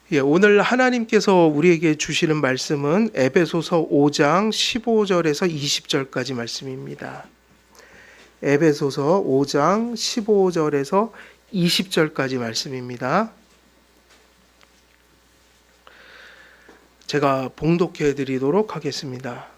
오늘 하나님께서 우리에게 주시는 말씀은 에베소서 5장 15절에서 20절까지 말씀입니다. 에베소서 5장 15절에서 20절까지 말씀입니다. 제가 봉독해 드리도록 하겠습니다.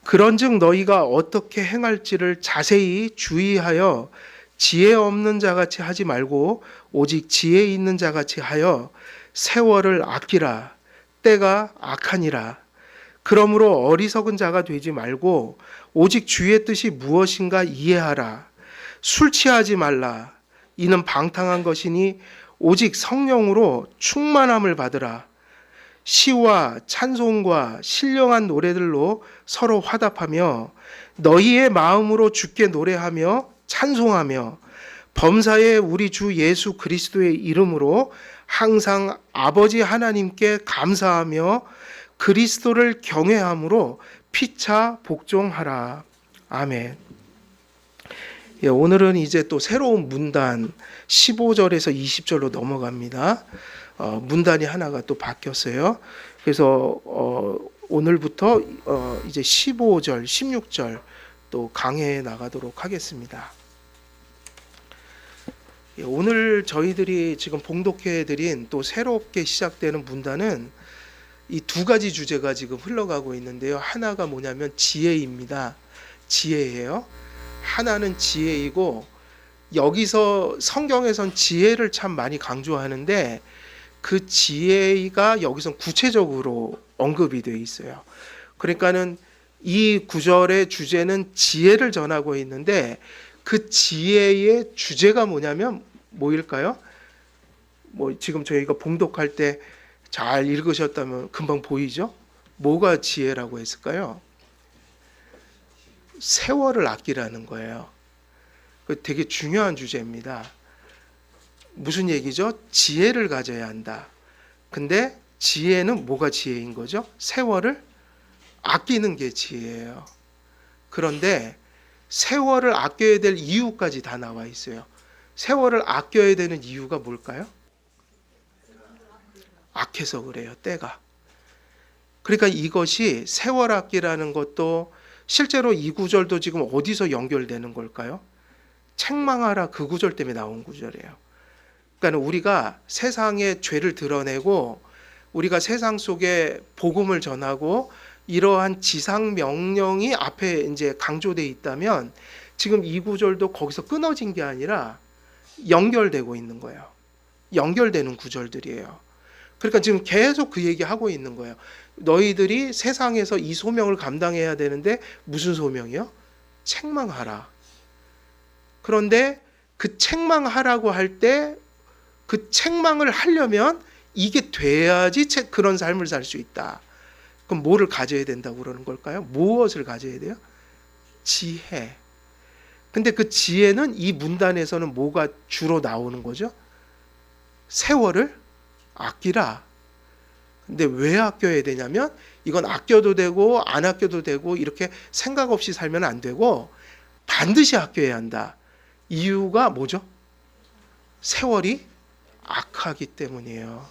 그런즉 너희가 어떻게 행할지를 자세히 주의하여 지혜 없는 자같이 하지 말고 오직 지혜 있는 자같이 하여 세월을 아끼라. 때가 악하니라. 그러므로 어리석은 자가 되지 말고 오직 주의 뜻이 무엇인가 이해하라. 술 취하지 말라. 이는 방탕한 것이니 오직 성령으로 충만함을 받으라. 시와 찬송과 신령한 노래들로 서로 화답하며 너희의 마음으로 주께 노래하며 찬송하며 범사에 우리 주 예수 그리스도의 이름으로 항상 아버지 하나님께 감사하며 그리스도를 경외함으로 피차 복종하라. 아멘. 오늘은 이제 또 새로운 문단 15절에서 20절로 넘어갑니다. 문단이 하나가 또 바뀌었어요. 그래서 오늘부터 이제 15절, 16절 또 강해해 나가도록 하겠습니다. 오늘 저희들이 지금 봉독해 드린 또 새롭게 시작되는 문단은 이 두 가지 주제가 지금 흘러가고 있는데요. 하나가 뭐냐면 지혜입니다. 지혜예요. 하나는 지혜이고, 여기서 성경에선 지혜를 참 많이 강조하는데 그 지혜가 여기선 구체적으로 언급이 되어 있어요. 그러니까는 이 구절의 주제는 지혜를 전하고 있는데 그 지혜의 주제가 뭐일까요? 지금 저희가 봉독할 때 잘 읽으셨다면 금방 보이죠? 뭐가 지혜라고 했을까요? 세월을 아끼라는 거예요. 되게 중요한 주제입니다. 무슨 얘기죠? 지혜를 가져야 한다. 근데 지혜는 뭐가 지혜인 거죠? 세월을 아끼는 게 지혜예요. 그런데 세월을 아껴야 될 이유까지 다 나와 있어요. 세월을 아껴야 되는 이유가 뭘까요? 악해서 그래요. 때가. 그러니까 이것이 세월 아끼라는 것도 실제로 이 구절도 지금 어디서 연결되는 걸까요? 책망하라 그 구절 때문에 나온 구절이에요. 그러니까 우리가 세상에 죄를 드러내고 우리가 세상 속에 복음을 전하고 이러한 지상 명령이 앞에 이제 강조되어 있다면 지금 이 구절도 거기서 끊어진 게 아니라 연결되고 있는 거예요. 연결되는 구절들이에요. 그러니까 지금 계속 그 얘기하고 있는 거예요. 너희들이 세상에서 이 소명을 감당해야 되는데 무슨 소명이요? 책망하라. 그런데 그 책망하라고 할 때 그 책망을 하려면 이게 돼야지 그런 삶을 살 수 있다. 그럼 뭐를 가져야 된다고 그러는 걸까요? 무엇을 가져야 돼요? 지혜. 근데 그 지혜는 이 문단에서는 뭐가 주로 나오는 거죠? 세월을 아끼라. 근데 왜 아껴야 되냐면 이건 아껴도 되고 안 아껴도 되고 이렇게 생각 없이 살면 안 되고 반드시 아껴야 한다. 이유가 뭐죠? 세월이 악하기 때문이에요.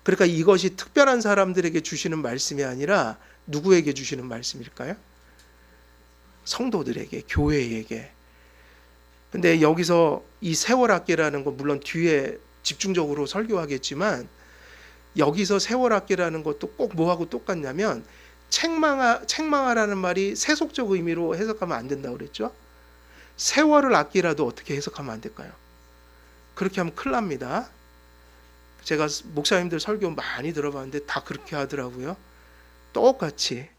그러니까 이것이 특별한 사람들에게 주시는 말씀이 아니라 누구에게 주시는 말씀일까요? 성도들에게, 교회에게. 근데 여기서 이 세월 아끼라는 건 물론 뒤에 집중적으로 설교하겠지만 여기서 세월 아끼라는 것도 꼭 뭐하고 똑같냐면 책망하라는 말이 세속적 의미로 해석하면 안 된다고 그랬죠? 세월을 아끼라도 어떻게 해석하면 안 될까요? 그렇게 하면 큰일 납니다. 제가 목사님들 설교 많이 들어봤는데 다 그렇게 하더라고요. 똑같이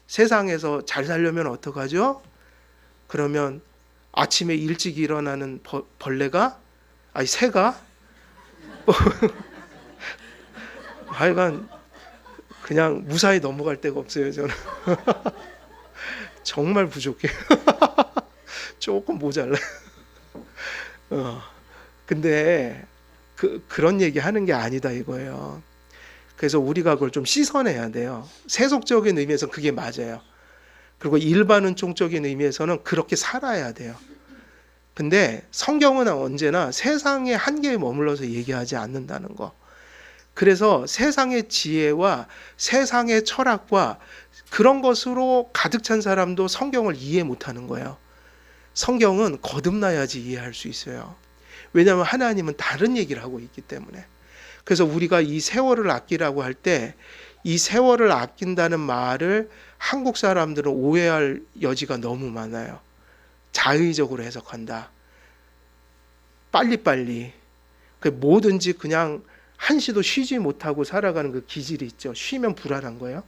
세상에서 잘 살려면 어떡하죠? 그러면 아침에 일찍 일어나는 새가 하여간 그냥 무사히 넘어갈 데가 없어요. 저는 정말 부족해요. 조금 모자라요. 근데 그런 얘기 하는 게 아니다 이거예요. 그래서 우리가 그걸 좀 씻어내야 돼요. 세속적인 의미에서 그게 맞아요. 그리고 일반은총적인 의미에서는 그렇게 살아야 돼요. 근데 성경은 언제나 세상의 한계에 머물러서 얘기하지 않는다는 거. 그래서 세상의 지혜와 세상의 철학과 그런 것으로 가득 찬 사람도 성경을 이해 못하는 거예요. 성경은 거듭나야지 이해할 수 있어요. 왜냐하면 하나님은 다른 얘기를 하고 있기 때문에. 그래서 우리가 이 세월을 아끼라고 할 때 이 세월을 아낀다는 말을 한국 사람들은 오해할 여지가 너무 많아요. 자의적으로 해석한다. 빨리빨리. 뭐든지 그냥 한시도 쉬지 못하고 살아가는 그 기질이 있죠. 쉬면 불안한 거예요.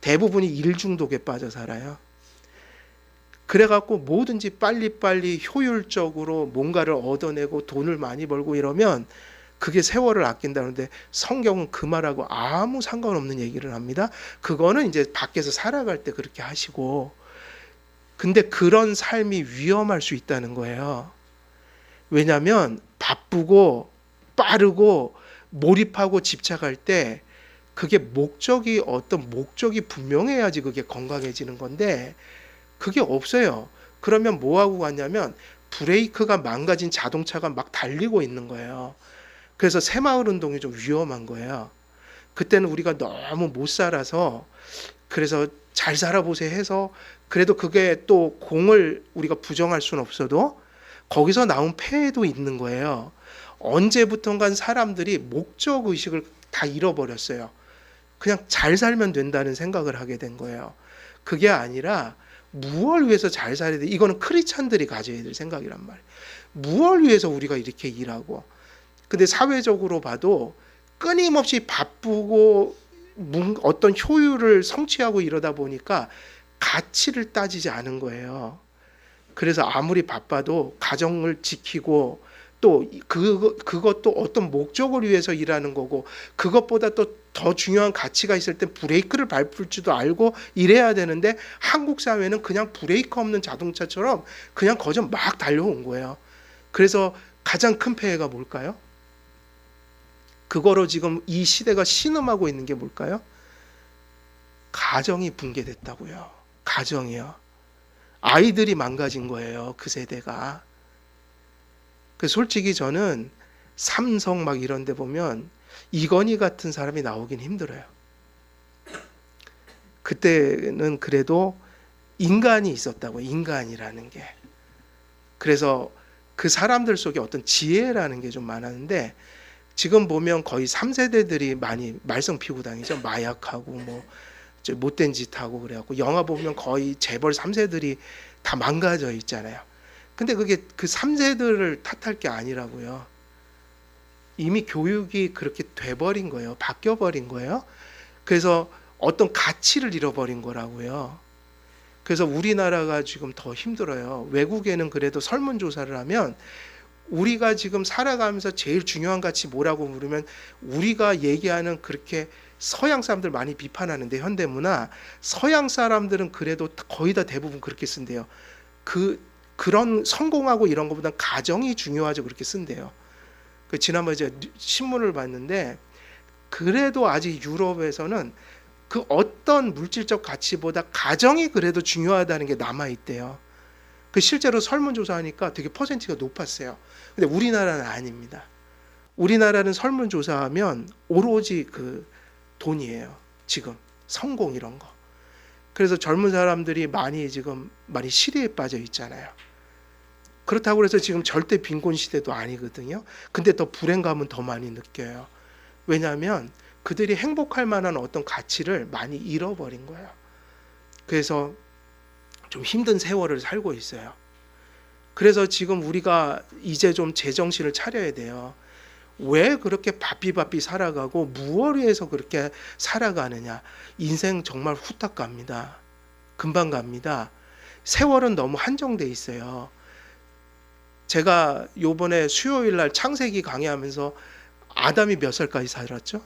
대부분이 일 중독에 빠져 살아요. 그래갖고 뭐든지 빨리빨리 효율적으로 뭔가를 얻어내고 돈을 많이 벌고 이러면 그게 세월을 아낀다는데 성경은 그 말하고 아무 상관없는 얘기를 합니다. 그거는 이제 밖에서 살아갈 때 그렇게 하시고, 근데 그런 삶이 위험할 수 있다는 거예요. 왜냐하면 바쁘고 빠르고 몰입하고 집착할 때 그게 어떤 목적이 분명해야지 그게 건강해지는 건데 그게 없어요. 그러면 뭐하고 갔냐면 브레이크가 망가진 자동차가 막 달리고 있는 거예요. 그래서 새마을 운동이 좀 위험한 거예요. 그때는 우리가 너무 못 살아서 그래서 잘 살아보세요 해서 그래도 그게 또 공을 우리가 부정할 수는 없어도 거기서 나온 폐해도 있는 거예요. 언제부턴간 사람들이 목적 의식을 다 잃어버렸어요. 그냥 잘 살면 된다는 생각을 하게 된 거예요. 그게 아니라 무엇을 위해서 잘 살아야 돼? 이거는 크리스찬들이 가져야 될 생각이란 말이에요. 무엇을 위해서 우리가 이렇게 일하고. 근데 사회적으로 봐도 끊임없이 바쁘고 어떤 효율을 성취하고 이러다 보니까 가치를 따지지 않은 거예요. 그래서 아무리 바빠도 가정을 지키고 또 그것도 어떤 목적을 위해서 일하는 거고 그것보다 또 더 중요한 가치가 있을 때 브레이크를 밟을 줄도 알고 이래야 되는데 한국 사회는 그냥 브레이크 없는 자동차처럼 그냥 거저 막 달려온 거예요. 그래서 가장 큰 폐해가 뭘까요? 그거로 지금 이 시대가 신음하고 있는 게 뭘까요? 가정이 붕괴됐다고요. 가정이요. 아이들이 망가진 거예요. 그 세대가. 솔직히 저는 삼성 막 이런 데 보면 이건희 같은 사람이 나오긴 힘들어요. 그때는 그래도 인간이 있었다고, 인간이라는 게. 그래서 그 사람들 속에 어떤 지혜라는 게 좀 많았는데 지금 보면 거의 3세대들이 많이 말썽 피우고 다니죠. 마약하고 뭐 못된 짓 하고 그래갖고 영화 보면 거의 재벌 3세들이 다 망가져 있잖아요. 근데 그게 그 3세들을 탓할 게 아니라고요. 이미 교육이 그렇게 돼버린 거예요. 바뀌어버린 거예요. 그래서 어떤 가치를 잃어버린 거라고요. 그래서 우리나라가 지금 더 힘들어요. 외국에는 그래도 설문조사를 하면 우리가 지금 살아가면서 제일 중요한 가치 뭐라고 물으면 우리가 얘기하는 그렇게 서양 사람들 많이 비판하는데 현대문화 서양 사람들은 그래도 거의 다 대부분 그렇게 쓴대요. 그런 성공하고 이런 것보다 가정이 중요하죠. 그렇게 쓴대요. 지난번에 제가 신문을 봤는데 그래도 아직 유럽에서는 그 어떤 물질적 가치보다 가정이 그래도 중요하다는 게 남아있대요. 실제로 설문조사하니까 되게 퍼센티가 높았어요. 근데 우리나라는 아닙니다. 우리나라는 설문조사하면 오로지 그 돈이에요. 지금 성공 이런 거. 그래서 젊은 사람들이 지금 많이 시리에 빠져 있잖아요. 그렇다고 해서 지금 절대 빈곤 시대도 아니거든요. 근데 더 불행감은 더 많이 느껴요. 왜냐하면 그들이 행복할 만한 어떤 가치를 많이 잃어버린 거예요. 그래서 좀 힘든 세월을 살고 있어요. 그래서 지금 우리가 이제 좀 제정신을 차려야 돼요. 왜 그렇게 바삐바삐 살아가고 무엇을 위해서 그렇게 살아가느냐. 인생 정말 후딱 갑니다. 금방 갑니다. 세월은 너무 한정돼 있어요. 제가 요번에 수요일 날 창세기 강의하면서 아담이 몇 살까지 살았죠?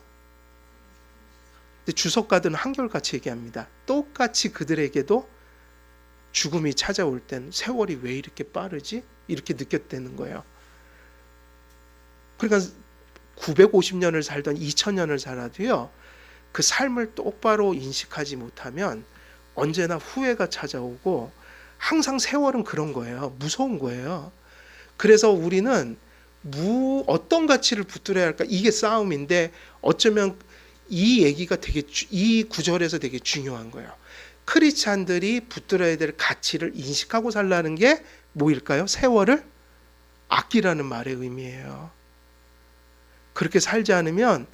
근데 주석가들은 한결같이 얘기합니다. 똑같이 그들에게도 죽음이 찾아올 땐 세월이 왜 이렇게 빠르지? 이렇게 느꼈다는 거예요. 그러니까 950년을 살던 2000년을 살아도요. 그 삶을 똑바로 인식하지 못하면 언제나 후회가 찾아오고 항상 세월은 그런 거예요. 무서운 거예요. 그래서 우리는 어떤 가치를 붙들어야 할까? 이게 싸움인데 어쩌면 이 얘기가 이 구절에서 되게 중요한 거예요. 크리스찬들이 붙들어야 될 가치를 인식하고 살라는 게 뭐일까요? 세월을 아끼라는 말의 의미예요. 그렇게 살지 않으면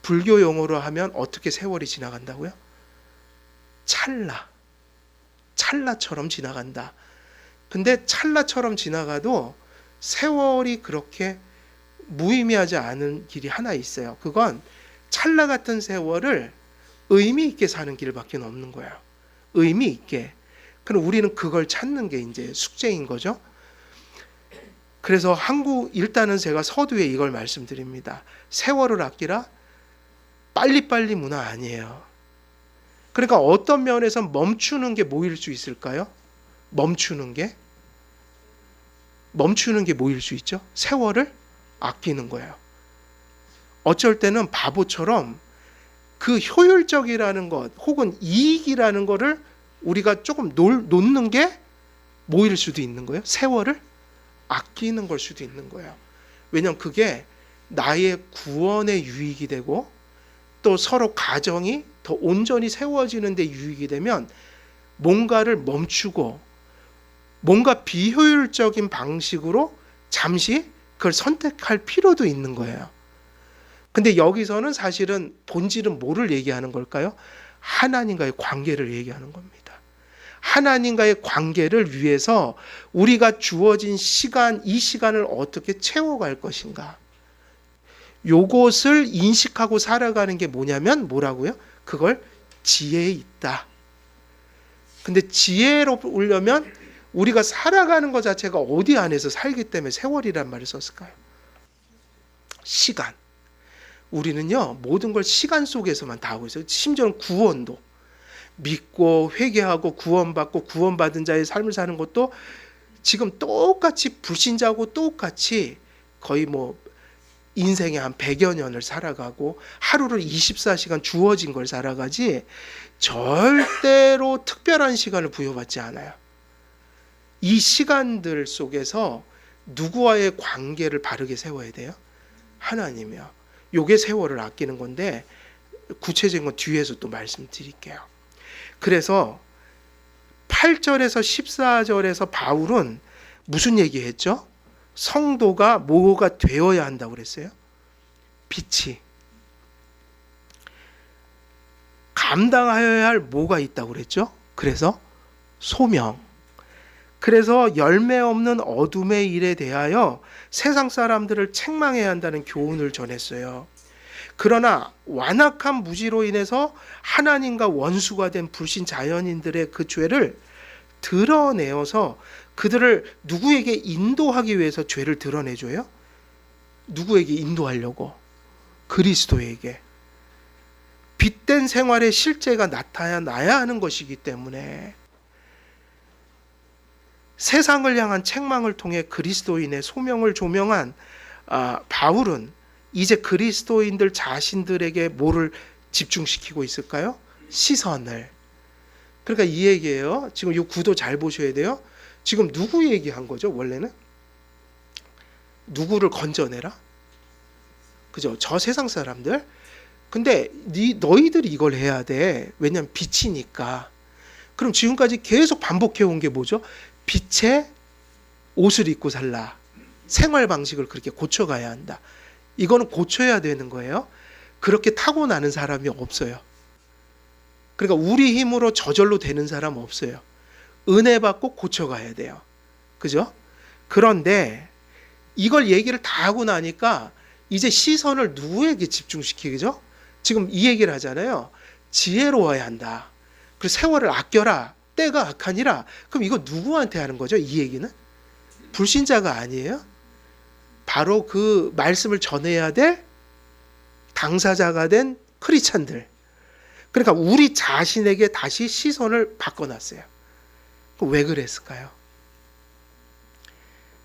불교 용어로 하면 어떻게 세월이 지나간다고요? 찰나처럼 지나간다. 근데 찰나처럼 지나가도 세월이 그렇게 무의미하지 않은 길이 하나 있어요. 그건 찰나 같은 세월을 의미 있게 사는 길밖에 없는 거예요. 의미 있게. 그럼 우리는 그걸 찾는 게 이제 숙제인 거죠. 그래서 일단은 제가 서두에 이걸 말씀드립니다. 세월을 아끼라. 빨리빨리 문화 아니에요. 그러니까 어떤 면에서 멈추는 게 뭐일 수 있을까요? 멈추는 게 뭐일 수 있죠? 세월을 아끼는 거예요. 어쩔 때는 바보처럼 그 효율적이라는 것 혹은 이익이라는 거를 우리가 조금 놓는 게 뭐일 수도 있는 거예요? 세월을 아끼는 걸 수도 있는 거예요. 왜냐하면 그게 나의 구원에 유익이 되고 또 서로 가정이 더 온전히 세워지는 데 유익이 되면 뭔가를 멈추고 뭔가 비효율적인 방식으로 잠시 그걸 선택할 필요도 있는 거예요. 근데 여기서는 사실은 본질은 뭐를 얘기하는 걸까요? 하나님과의 관계를 얘기하는 겁니다. 하나님과의 관계를 위해서 우리가 주어진 시간, 이 시간을 어떻게 채워갈 것인가. 요것을 인식하고 살아가는 게 뭐냐면 그걸 지혜에 있다. 근데 지혜로 오려면 우리가 살아가는 것 자체가 어디 안에서 살기 때문에 세월이란 말을 썼을까요? 시간. 우리는요, 모든 걸 시간 속에서만 다 하고 있어요. 심지어는 구원도. 믿고 회개하고 구원받고 구원받은 자의 삶을 사는 것도 지금 똑같이 불신자하고 똑같이 거의 인생의 한 100여 년을 살아가고 하루를 24시간 주어진 걸 살아가지 절대로 특별한 시간을 부여받지 않아요. 이 시간들 속에서 누구와의 관계를 바르게 세워야 돼요? 하나님이요. 요게 세월을 아끼는 건데 구체적인 건 뒤에서 또 말씀드릴게요. 그래서 8절에서 14절에서 바울은 무슨 얘기했죠? 성도가 뭐가 되어야 한다고 그랬어요? 빛이. 감당하여야 할 뭐가 있다고 그랬죠? 그래서 소명. 그래서 열매 없는 어둠의 일에 대하여 세상 사람들을 책망해야 한다는 교훈을 전했어요. 그러나 완악한 무지로 인해서 하나님과 원수가 된 불신 자연인들의 그 죄를 드러내어서 그들을 누구에게 인도하기 위해서 죄를 드러내줘요? 누구에게 인도하려고? 그리스도에게. 빛된 생활의 실제가 나타나야 하는 것이기 때문에 세상을 향한 책망을 통해 그리스도인의 소명을 조명한 바울은 이제 그리스도인들 자신들에게 뭐를 집중시키고 있을까요? 시선을. 그러니까 이 얘기예요. 지금 이 구도 잘 보셔야 돼요. 지금 누구 얘기한 거죠? 원래는 누구를 건져내라? 그죠? 저 세상 사람들. 근데 너희들이 이걸 해야 돼. 왜냐하면 빛이니까. 그럼 지금까지 계속 반복해 온 게 뭐죠? 빛의 옷을 입고 살라. 생활 방식을 그렇게 고쳐가야 한다. 이거는 고쳐야 되는 거예요. 그렇게 타고나는 사람이 없어요. 그러니까 우리 힘으로 저절로 되는 사람 없어요. 은혜 받고 고쳐가야 돼요. 그죠? 그런데 이걸 얘기를 다 하고 나니까 이제 시선을 누구에게 집중시키죠? 지금 이 얘기를 하잖아요. 지혜로워야 한다. 그리고 세월을 아껴라. 때가 악하니라. 그럼 이거 누구한테 하는 거죠? 이 얘기는? 불신자가 아니에요? 바로 그 말씀을 전해야 될 당사자가 된 크리스찬들. 그러니까 우리 자신에게 다시 시선을 바꿔놨어요. 왜 그랬을까요?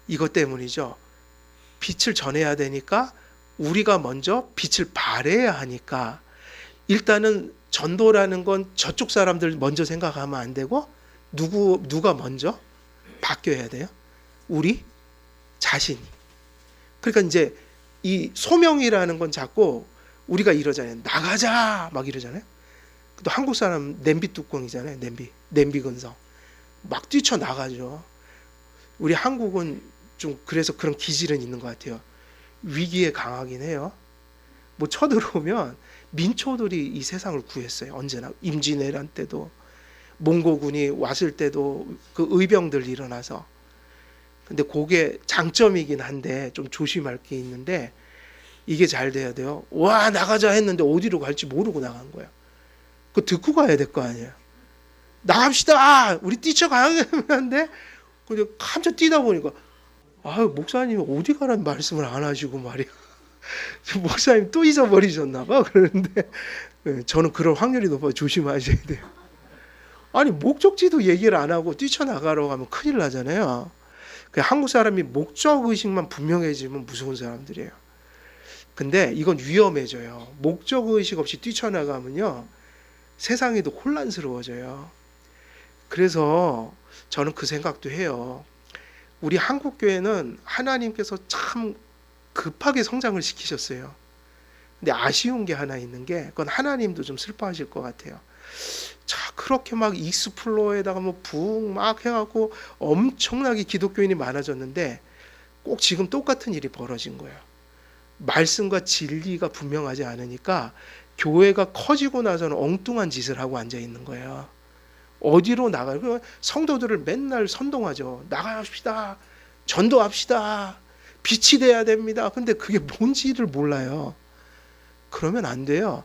이것 때문이죠. 빛을 전해야 되니까 우리가 먼저 빛을 발해야 하니까 일단은 전도라는 건 저쪽 사람들 먼저 생각하면 안 되고 누가 먼저 바뀌어야 돼요? 우리 자신이. 그러니까 이제 이 소명이라는 건 자꾸 우리가 이러잖아요. 나가자 막 이러잖아요. 또 한국 사람 냄비 뚜껑이잖아요. 냄비 근성 막 뛰쳐나가죠. 우리 한국은 좀 그래서 그런 기질은 있는 것 같아요. 위기에 강하긴 해요. 뭐 쳐들어오면 민초들이 이 세상을 구했어요. 언제나 임진왜란 때도 몽고군이 왔을 때도 그 의병들 일어나서. 근데 그게 장점이긴 한데 좀 조심할 게 있는데 이게 잘 돼야 돼요. 와 나가자 했는데 어디로 갈지 모르고 나간 거예요. 그거 듣고 가야 될 거 아니에요. 나갑시다. 우리 뛰쳐가야겠는데 그냥 한참 뛰다 보니까 목사님이 어디 가라는 말씀을 안 하시고 말이야. 목사님 또 잊어버리셨나 봐. 그러는데 저는 그럴 확률이 높아 조심하셔야 돼요. 아니 목적지도 얘기를 안 하고 뛰쳐나가라고 하면 큰일 나잖아요. 한국 사람이 목적의식만 분명해지면 무서운 사람들이에요. 근데 이건 위험해져요. 목적의식 없이 뛰쳐나가면요 세상이 더 혼란스러워져요. 그래서 저는 그 생각도 해요. 우리 한국교회는 하나님께서 참 급하게 성장을 시키셨어요. 근데 아쉬운 게 하나 있는 게 그건 하나님도 좀 슬퍼하실 것 같아요. 자 그렇게 막 익스플로어에다가 뭐 부흥 막 해갖고 엄청나게 기독교인이 많아졌는데 꼭 지금 똑같은 일이 벌어진 거예요. 말씀과 진리가 분명하지 않으니까 교회가 커지고 나서는 엉뚱한 짓을 하고 앉아 있는 거예요. 어디로 나가요? 성도들을 맨날 선동하죠. 나갑시다. 전도합시다. 빛이 돼야 됩니다. 근데 그게 뭔지를 몰라요. 그러면 안 돼요.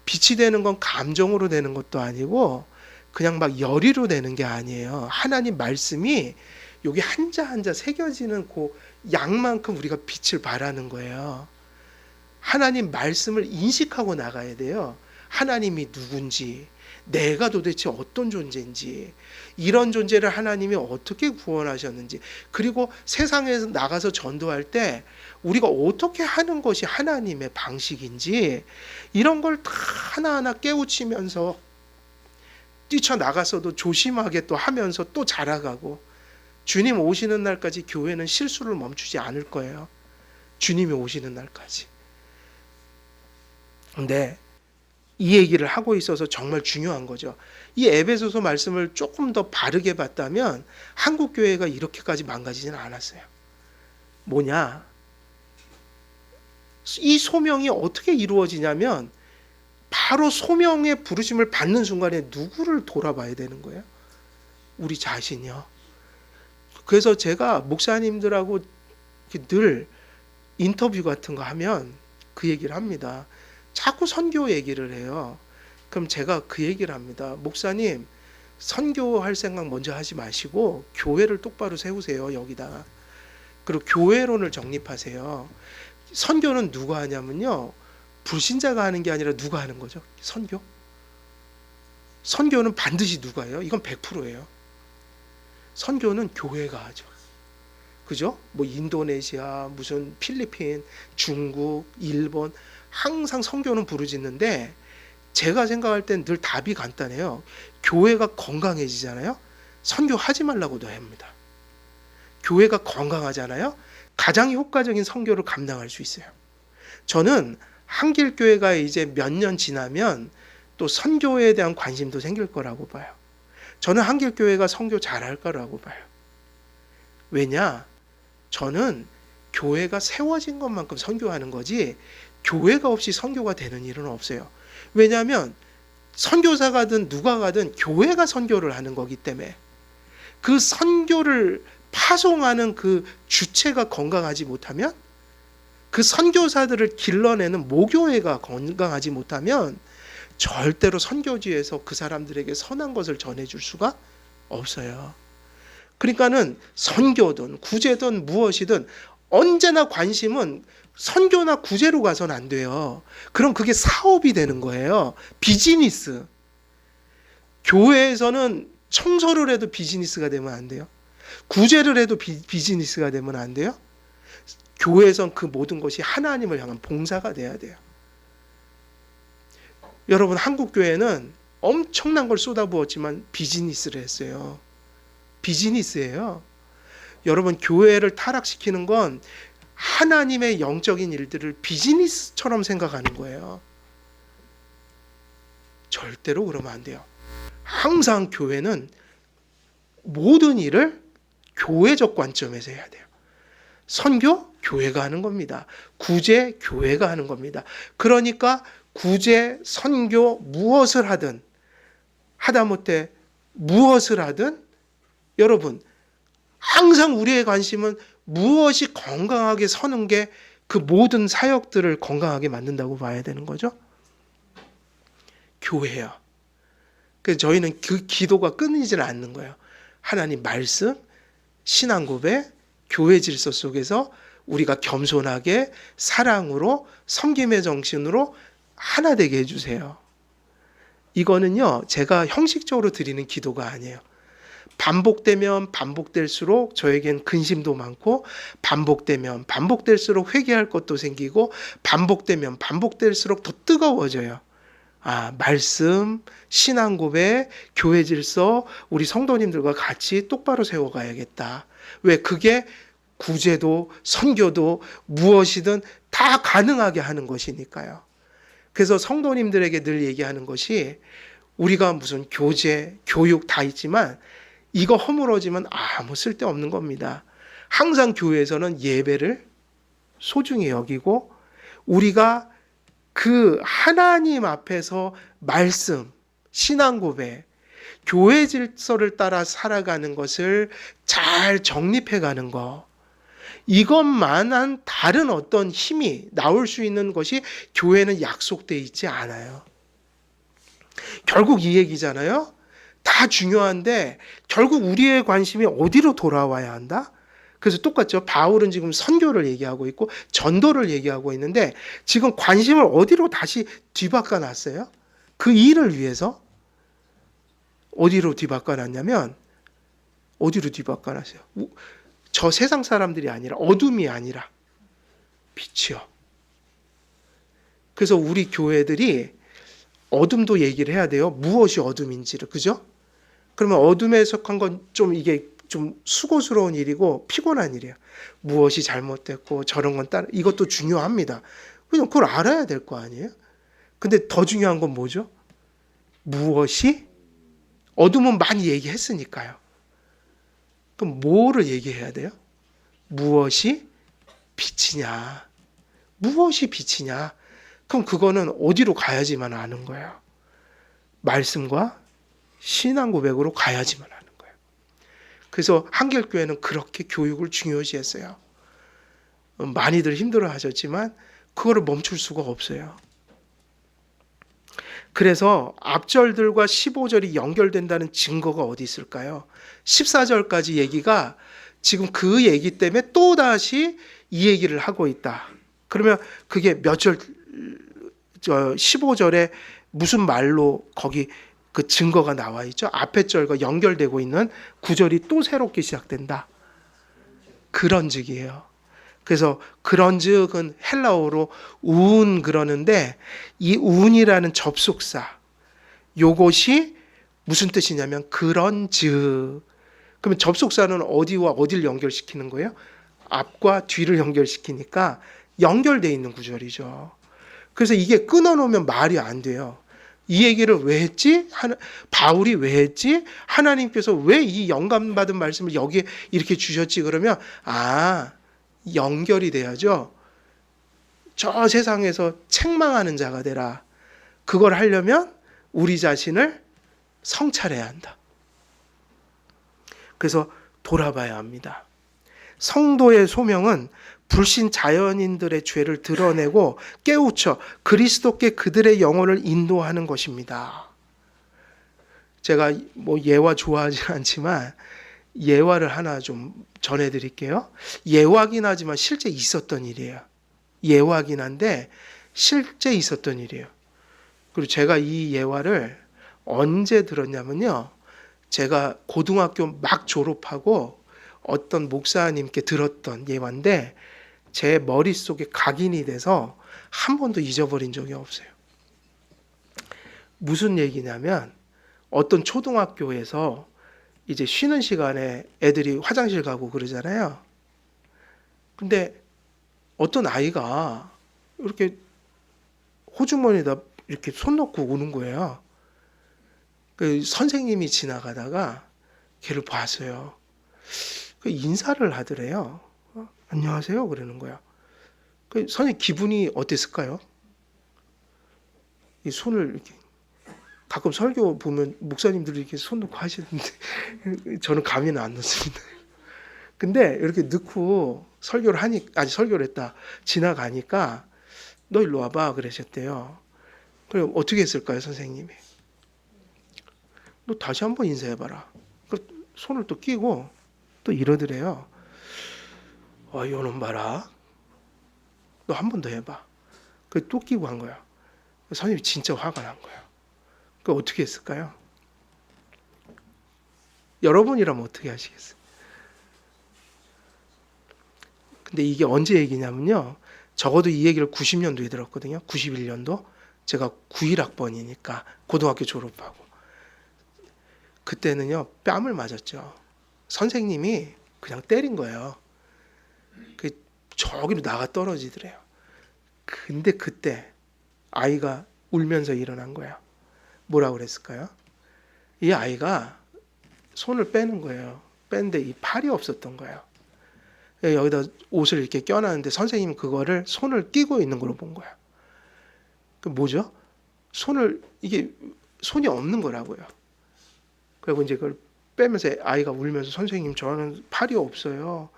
빛이 되는 건 감정으로 되는 것도 아니고 그냥 막 열의로 되는 게 아니에요. 하나님 말씀이 여기 한자 한자 새겨지는 그 양만큼 우리가 빛을 발하는 거예요. 하나님 말씀을 인식하고 나가야 돼요. 하나님이 누군지, 내가 도대체 어떤 존재인지, 이런 존재를 하나님이 어떻게 구원하셨는지, 그리고 세상에 나가서 전도할 때 우리가 어떻게 하는 것이 하나님의 방식인지 이런 걸 다 하나하나 깨우치면서 뛰쳐나가서도 조심하게 또 하면서 또 자라가고, 주님 오시는 날까지 교회는 실수를 멈추지 않을 거예요. 주님이 오시는 날까지. 근데 이 얘기를 하고 있어서 정말 중요한 거죠. 이 에베소서 말씀을 조금 더 바르게 봤다면 한국 교회가 이렇게까지 망가지지는 않았어요. 뭐냐? 이 소명이 어떻게 이루어지냐면 바로 소명의 부르심을 받는 순간에 누구를 돌아봐야 되는 거예요? 우리 자신이요. 그래서 제가 목사님들하고 늘 인터뷰 같은 거 하면 그 얘기를 합니다. 자꾸 선교 얘기를 해요. 그럼 제가 그 얘기를 합니다. 목사님, 선교할 생각 먼저 하지 마시고 교회를 똑바로 세우세요. 여기다가. 그리고 교회론을 정립하세요. 선교는 누가 하냐면요, 불신자가 하는 게 아니라 누가 하는 거죠? 선교? 선교는 반드시 누가 해요? 이건 100%예요. 선교는 교회가 하죠. 그죠? 뭐 인도네시아, 무슨 필리핀, 중국, 일본, 항상 선교는 부르짖는데 제가 생각할 땐 늘 답이 간단해요. 교회가 건강해지잖아요. 선교하지 말라고도 합니다. 교회가 건강하잖아요. 가장 효과적인 선교를 감당할 수 있어요. 저는 한길교회가 이제 몇 년 지나면 또 선교에 대한 관심도 생길 거라고 봐요. 저는 한길교회가 선교 잘할 거라고 봐요. 왜냐? 저는 교회가 세워진 것만큼 선교하는 거지 교회가 없이 선교가 되는 일은 없어요. 왜냐하면 선교사가든 누가 가든 교회가 선교를 하는 거기 때문에 그 선교를 파송하는 그 주체가 건강하지 못하면, 그 선교사들을 길러내는 모교회가 건강하지 못하면 절대로 선교지에서 그 사람들에게 선한 것을 전해줄 수가 없어요. 그러니까는 선교든 구제든 무엇이든 언제나 관심은 선교나 구제로 가서는 안 돼요. 그럼 그게 사업이 되는 거예요. 비즈니스. 교회에서는 청소를 해도 비즈니스가 되면 안 돼요. 구제를 해도 비즈니스가 되면 안 돼요. 교회에선 그 모든 것이 하나님을 향한 봉사가 돼야 돼요. 여러분, 한국 교회는 엄청난 걸 쏟아부었지만 비즈니스를 했어요. 비즈니스예요. 여러분, 교회를 타락시키는 건 하나님의 영적인 일들을 비즈니스처럼 생각하는 거예요. 절대로 그러면 안 돼요. 항상 교회는 모든 일을 교회적 관점에서 해야 돼요. 선교? 교회가 하는 겁니다. 구제? 교회가 하는 겁니다. 그러니까 구제, 선교 무엇을 하든, 하다못해 무엇을 하든 여러분, 항상 우리의 관심은 무엇이 건강하게 서는 게 그 모든 사역들을 건강하게 만든다고 봐야 되는 거죠. 교회요. 그래서 저희는 그 기도가 끊이질 않는 거예요. 하나님 말씀, 신앙 고백, 교회 질서 속에서 우리가 겸손하게 사랑으로 섬김의 정신으로 하나 되게 해주세요. 이거는요, 제가 형식적으로 드리는 기도가 아니에요. 반복되면 반복될수록 저에겐 근심도 많고, 반복되면 반복될수록 회개할 것도 생기고, 반복되면 반복될수록 더 뜨거워져요. 말씀, 신앙 고백, 교회 질서, 우리 성도님들과 같이 똑바로 세워가야겠다. 왜? 그게 구제도 선교도 무엇이든 다 가능하게 하는 것이니까요. 그래서 성도님들에게 늘 얘기하는 것이, 우리가 무슨 교제, 교육 다 있지만 이거 허물어지면 아무 쓸데없는 겁니다. 항상 교회에서는 예배를 소중히 여기고, 우리가 그 하나님 앞에서 말씀, 신앙 고백, 교회 질서를 따라 살아가는 것을 잘 정립해 가는 거, 이것만한 다른 어떤 힘이 나올 수 있는 것이 교회는 약속되어 있지 않아요. 결국 이 얘기잖아요. 다 중요한데 결국 우리의 관심이 어디로 돌아와야 한다? 그래서 똑같죠. 바울은 지금 선교를 얘기하고 있고 전도를 얘기하고 있는데 지금 관심을 어디로 다시 뒤바꿔 놨어요? 그 일을 위해서 어디로 뒤바꿔 놨냐면, 어디로 뒤바꿔 놨어요? 저 세상 사람들이 아니라, 어둠이 아니라 빛이요. 그래서 우리 교회들이 어둠도 얘기를 해야 돼요. 무엇이 어둠인지를. 그죠? 그러면 어둠에 속한 건 좀 이게 좀 수고스러운 일이고 피곤한 일이에요. 무엇이 잘못됐고 저런 건 따라, 이것도 중요합니다. 그냥 그걸 알아야 될 거 아니에요? 근데 더 중요한 건 뭐죠? 무엇이? 어둠은 많이 얘기했으니까요. 그럼 뭐를 얘기해야 돼요? 무엇이 빛이냐? 무엇이 빛이냐? 그럼 그거는 어디로 가야지만 아는 거예요? 말씀과 신앙 고백으로 가야지만 아는 거예요. 그래서 한길교회는 그렇게 교육을 중요시했어요. 많이들 힘들어 하셨지만 그거를 멈출 수가 없어요. 그래서 앞절들과 15절이 연결된다는 증거가 어디 있을까요? 14절까지 얘기가 지금 그 얘기 때문에 또다시 이 얘기를 하고 있다. 그러면 그게 몇 절, 15절에 무슨 말로 거기 그 증거가 나와 있죠? 앞에 절과 연결되고 있는 구절이 또 새롭게 시작된다. 그런즉이에요. 그래서 그런즉은 헬라어로 운 그러는데, 이 운이라는 접속사, 요것이 무슨 뜻이냐면 그런즉. 그러면 접속사는 어디와 어디를 연결시키는 거예요? 앞과 뒤를 연결시키니까 연결되어 있는 구절이죠. 그래서 이게 끊어놓으면 말이 안 돼요. 이 얘기를 왜 했지? 바울이 왜 했지? 하나님께서 왜 이 영감받은 말씀을 여기에 이렇게 주셨지? 그러면 연결이 돼야죠. 저 세상에서 책망하는 자가 되라. 그걸 하려면 우리 자신을 성찰해야 한다. 그래서 돌아봐야 합니다. 성도의 소명은 불신 자연인들의 죄를 드러내고 깨우쳐 그리스도께 그들의 영혼을 인도하는 것입니다. 제가 뭐 예화 좋아하지 않지만 예화를 하나 좀 전해드릴게요. 예화긴 하지만 실제 있었던 일이에요. 예화긴 한데 실제 있었던 일이에요. 그리고 제가 이 예화를 언제 들었냐면요, 제가 고등학교 막 졸업하고 어떤 목사님께 들었던 예화인데 제 머릿속에 각인이 돼서 한 번도 잊어버린 적이 없어요. 무슨 얘기냐면, 어떤 초등학교에서 이제 쉬는 시간에 애들이 화장실 가고 그러잖아요. 근데 어떤 아이가 이렇게 호주머니에다 이렇게 손 넣고 오는 거예요. 그 선생님이 지나가다가 걔를 봤어요. 그 인사를 하더래요. 안녕하세요 그러는 거야. 그 선생님 기분이 어땠을까요? 이 손을 이렇게 가끔 설교 보면 목사님들이 이렇게 손 놓고 하시는데 저는 감히는 안 넣습니다. 근데 이렇게 넣고 설교를 하니 아니 설교를 했다 지나가니까 너 일로 와봐 그러셨대요. 그럼 어떻게 했을까요 선생님이? 너 다시 한번 인사해봐라. 그 손을 또 끼고 또 이러더래요. 요놈 봐라. 너 한 번 더 해봐. 그 또 끼고 한 거야. 선생님이 진짜 화가 난 거야. 그 어떻게 했을까요? 여러분이라면 어떻게 하시겠어요? 근데 이게 언제 얘기냐면요. 적어도 이 얘기를 90년도에 들었거든요. 91년도. 제가 91학번이니까 고등학교 졸업하고. 그때는요. 뺨을 맞았죠. 선생님이 그냥 때린 거예요. 그 저기로 나가 떨어지더래요. 근데 그때 아이가 울면서 일어난 거예요. 뭐라고 그랬을까요? 이 아이가 손을 빼는 거예요. 뺐는데 이 팔이 없었던 거예요. 여기다 옷을 이렇게 껴놨는데 선생님은 그거를 손을 끼고 있는 걸로 본 거야. 그 뭐죠? 이게 손이 없는 거라고요. 그리고 이제 그걸 빼면서 아이가 울면서 선생님 저는 팔이 없어요.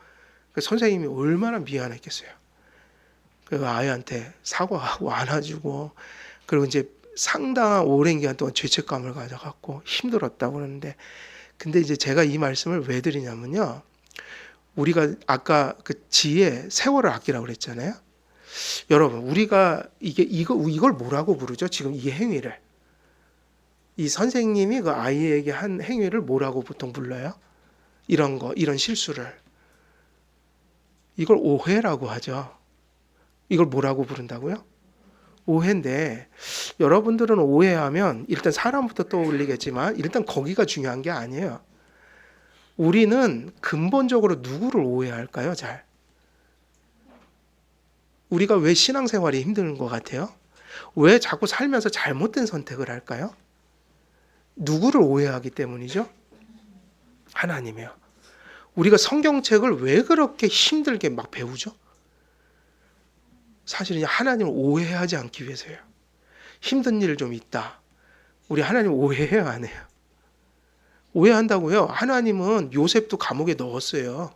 선생님이 얼마나 미안했겠어요. 그 아이한테 사과하고 안아주고 그리고 이제 상당한 오랜 기간 동안 죄책감을 가져갖고 힘들었다고 그러는데 근데 이제 제가 이 말씀을 왜 드리냐면요. 우리가 아까 그 지혜 세월을 아끼라고 그랬잖아요. 여러분 우리가 이걸 뭐라고 부르죠? 지금 이 행위를 이 선생님이 그 아이에게 한 행위를 뭐라고 보통 불러요? 이런 실수를 이걸 오해라고 하죠. 이걸 뭐라고 부른다고요? 오해인데 여러분들은 오해하면 일단 사람부터 떠올리겠지만 일단 거기가 중요한 게 아니에요. 우리는 근본적으로 누구를 오해할까요? 잘. 우리가 왜 신앙생활이 힘든 것 같아요? 왜 자꾸 살면서 잘못된 선택을 할까요? 누구를 오해하기 때문이죠? 하나님이요. 우리가 성경책을 왜 그렇게 힘들게 막 배우죠? 사실은 하나님을 오해하지 않기 위해서예요. 힘든 일 좀 있다. 우리 하나님 오해해요, 안 해요? 오해한다고요? 하나님은 요셉도 감옥에 넣었어요.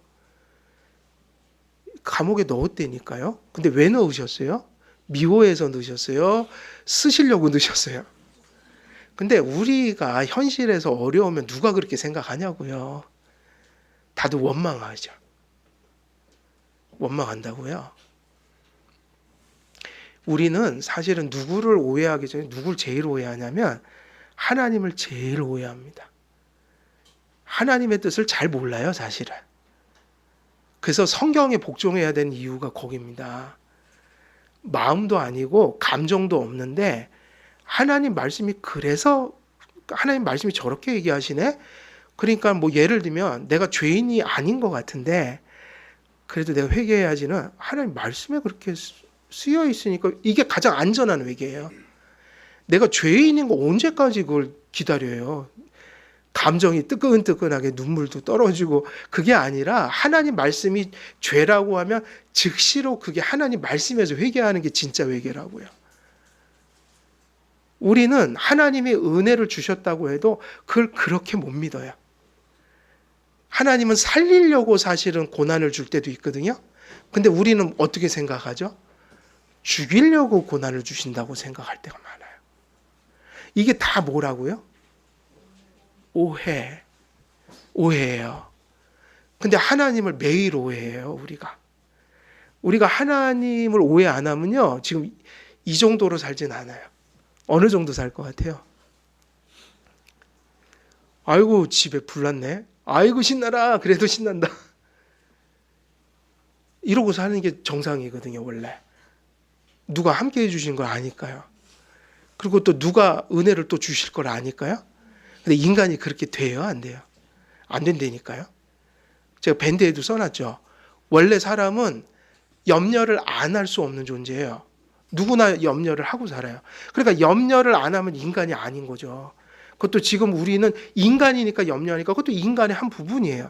감옥에 넣었다니까요. 근데 왜 넣으셨어요? 미워해서 넣으셨어요? 쓰시려고 넣으셨어요? 근데 우리가 현실에서 어려우면 누가 그렇게 생각하냐고요. 다들 원망하죠. 원망한다고요. 우리는 사실은 누구를 오해하기 전에 누굴 제일 오해하냐면 하나님을 제일 오해합니다. 하나님의 뜻을 잘 몰라요, 사실은. 그래서 성경에 복종해야 되는 이유가 거기입니다. 마음도 아니고 감정도 없는데 하나님 말씀이 그래서 하나님 말씀이 저렇게 얘기하시네? 그러니까 뭐 예를 들면 내가 죄인이 아닌 것 같은데 그래도 내가 회개해야지는 하나님 말씀에 그렇게 쓰여 있으니까 이게 가장 안전한 회개예요. 내가 죄인인 거 언제까지 그걸 기다려요? 감정이 뜨끈뜨끈하게 눈물도 떨어지고 그게 아니라 하나님 말씀이 죄라고 하면 즉시로 그게 하나님 말씀에서 회개하는 게 진짜 회개라고요. 우리는 하나님이 은혜를 주셨다고 해도 그걸 그렇게 못 믿어요. 하나님은 살리려고 사실은 고난을 줄 때도 있거든요. 근데 우리는 어떻게 생각하죠? 죽이려고 고난을 주신다고 생각할 때가 많아요. 이게 다 뭐라고요? 오해예요. 근데 하나님을 매일 오해해요, 우리가 하나님을 오해 안 하면요, 지금 이 정도로 살진 않아요. 어느 정도 살 것 같아요? 아이고, 집에 불 났네. 아이고, 신나라. 그래도 신난다. 이러고 사는 게 정상이거든요, 원래. 누가 함께 해주신 걸 아니까요. 그리고 또 누가 은혜를 또 주실 걸 아니까요. 근데 인간이 그렇게 돼요, 안 돼요? 안 된다니까요. 제가 밴드에도 써놨죠. 원래 사람은 염려를 안 할 수 없는 존재예요. 누구나 염려를 하고 살아요. 그러니까 염려를 안 하면 인간이 아닌 거죠. 그것도 지금 우리는 인간이니까 염려하니까 그것도 인간의 한 부분이에요.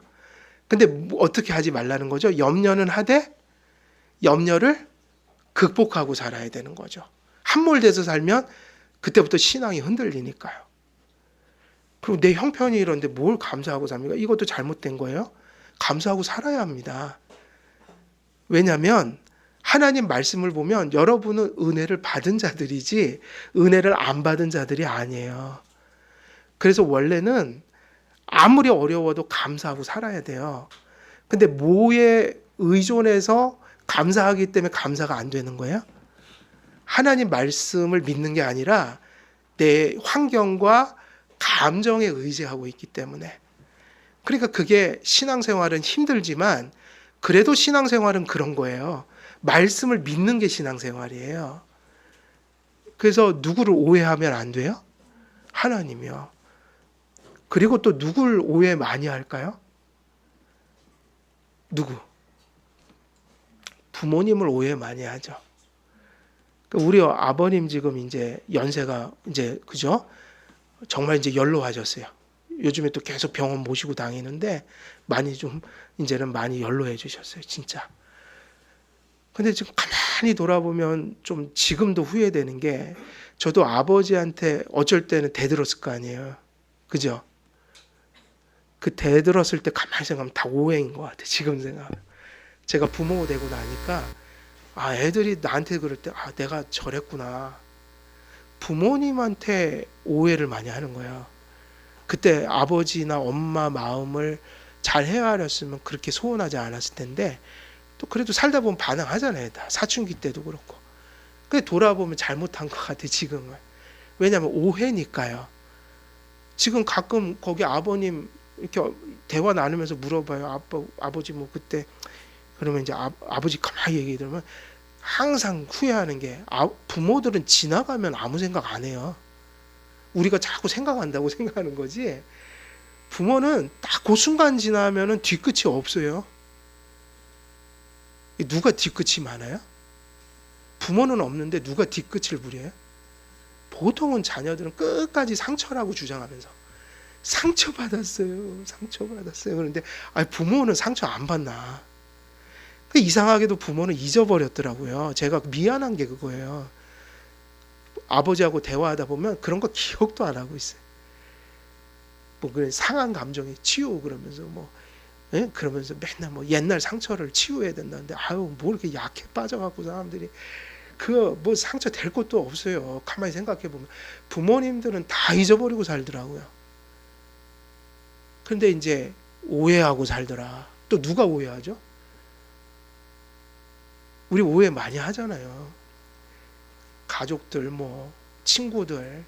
근데 어떻게 하지 말라는 거죠? 염려는 하되 염려를 극복하고 살아야 되는 거죠. 함몰돼서 살면 그때부터 신앙이 흔들리니까요. 그리고 내 형편이 이런데 뭘 감사하고 삽니까? 이것도 잘못된 거예요. 감사하고 살아야 합니다. 왜냐하면 하나님 말씀을 보면 여러분은 은혜를 받은 자들이지 은혜를 안 받은 자들이 아니에요. 그래서 원래는 아무리 어려워도 감사하고 살아야 돼요. 근데 뭐에 의존해서 감사하기 때문에 감사가 안 되는 거예요? 하나님 말씀을 믿는 게 아니라 내 환경과 감정에 의지하고 있기 때문에. 그러니까 그게 신앙생활은 힘들지만 그래도 신앙생활은 그런 거예요. 말씀을 믿는 게 신앙생활이에요. 그래서 누구를 오해하면 안 돼요? 하나님이요. 그리고 또 누굴 오해 많이 할까요? 누구? 부모님을 오해 많이 하죠. 우리 아버님 지금 이제 연세가 이제 그죠? 정말 이제 연로하셨어요. 요즘에 또 계속 병원 모시고 다니는데 많이 좀 이제는 많이 연로해지셨어요, 진짜. 근데 지금 가만히 돌아보면 좀 지금도 후회되는 게 저도 아버지한테 어쩔 때는 대들었을 거 아니에요, 그죠? 그 대들었을 때 가만히 생각하면 다 오해인 것 같아. 지금 생각하면 제가 부모 되고 나니까 아 애들이 나한테 그럴 때 아 내가 저랬구나. 부모님한테 오해를 많이 하는 거예요. 그때 아버지나 엄마 마음을 잘 헤아렸으면 그렇게 소원하지 않았을 텐데 또 그래도 살다 보면 반항하잖아요. 다 사춘기 때도 그렇고. 근데 돌아보면 잘못한 것 같아 지금은. 왜냐하면 오해니까요. 지금 가끔 거기 아버님 이렇게 대화 나누면서 물어봐요. 아버지 뭐 그때 그러면 이제 아버지 가만히 얘기 들으면 항상 후회하는 게 부모들은 지나가면 아무 생각 안 해요. 우리가 자꾸 생각한다고 생각하는 거지. 부모는 딱 그 순간 지나면은 뒤끝이 없어요. 누가 뒤끝이 많아요? 부모는 없는데 누가 뒤끝을 부려요? 보통은 자녀들은 끝까지 상처라고 주장하면서 상처받았어요. 상처받았어요. 그런데 부모는 상처 안 받나. 이상하게도 부모는 잊어버렸더라고요. 제가 미안한 게 그거예요. 아버지하고 대화하다 보면 그런 거 기억도 안 하고 있어요. 뭐 그런 상한 감정에 치유 그러면서 뭐 예? 그러면서 맨날 뭐 옛날 상처를 치유해야 된다는데 아유 뭐 이렇게 약해 빠져갖고 사람들이 그 뭐 상처 될 것도 없어요. 가만히 생각해 보면 부모님들은 다 잊어버리고 살더라고요. 근데 이제 오해하고 살더라. 또 누가 오해하죠? 우리 오해 많이 하잖아요. 가족들 뭐 친구들.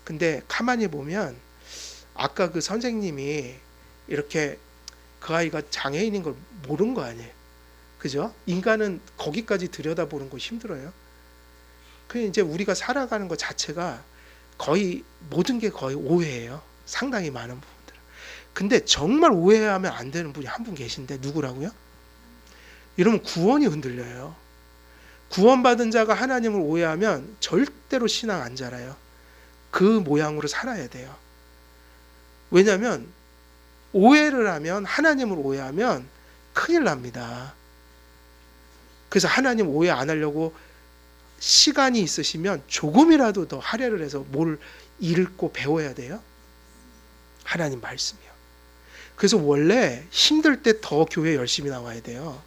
근데 가만히 보면 아까 그 선생님이 이렇게 그 아이가 장애인인 걸 모른 거 아니에요. 그죠? 인간은 거기까지 들여다보는 거 힘들어요. 그 이제 우리가 살아가는 것 자체가 거의 모든 게 거의 오해예요. 상당히 많은 부분들은. 근데 정말 오해하면 안 되는 분이 한 분 계신데 누구라고요? 이러면 구원이 흔들려요. 구원받은 자가 하나님을 오해하면 절대로 신앙 안 자라요. 그 모양으로 살아야 돼요. 왜냐하면 오해를 하면 하나님을 오해하면 큰일 납니다. 그래서 하나님 오해 안 하려고 시간이 있으시면 조금이라도 더 할애를 해서 뭘 읽고 배워야 돼요. 하나님 말씀이요. 그래서 원래 힘들 때 더 교회 열심히 나와야 돼요.